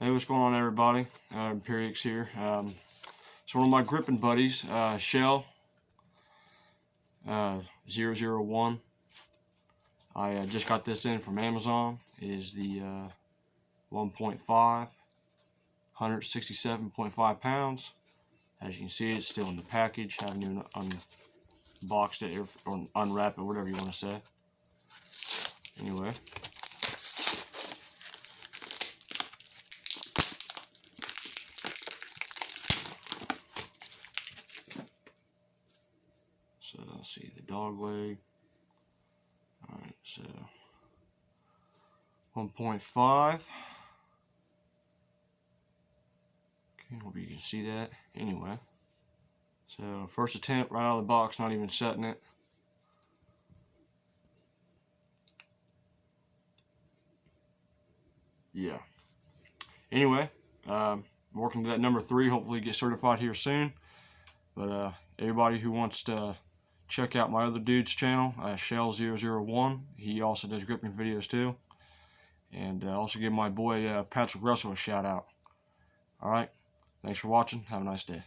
Hey, what's going on, everybody? Imperiix here. So one of my gripping buddies, Shell 001. I just got this in from Amazon. It is the 1.5, 167.5 pounds. As you can see, it's still in the package. Haven't even unboxed it or unwrapped it, whatever you want to say. Anyway. So let's see, the dog leg. Alright, so 1.5. Okay, hope you can see that. Anyway, so first attempt right out of the box, not even setting it. Yeah. Anyway, working to that number 3, hopefully get certified here soon. But everybody who wants to check out my other dude's channel, Shell 001, he also does gripping videos too. And also give my boy Patrick Russell a shout out. Alright, thanks for watching. Have a nice day.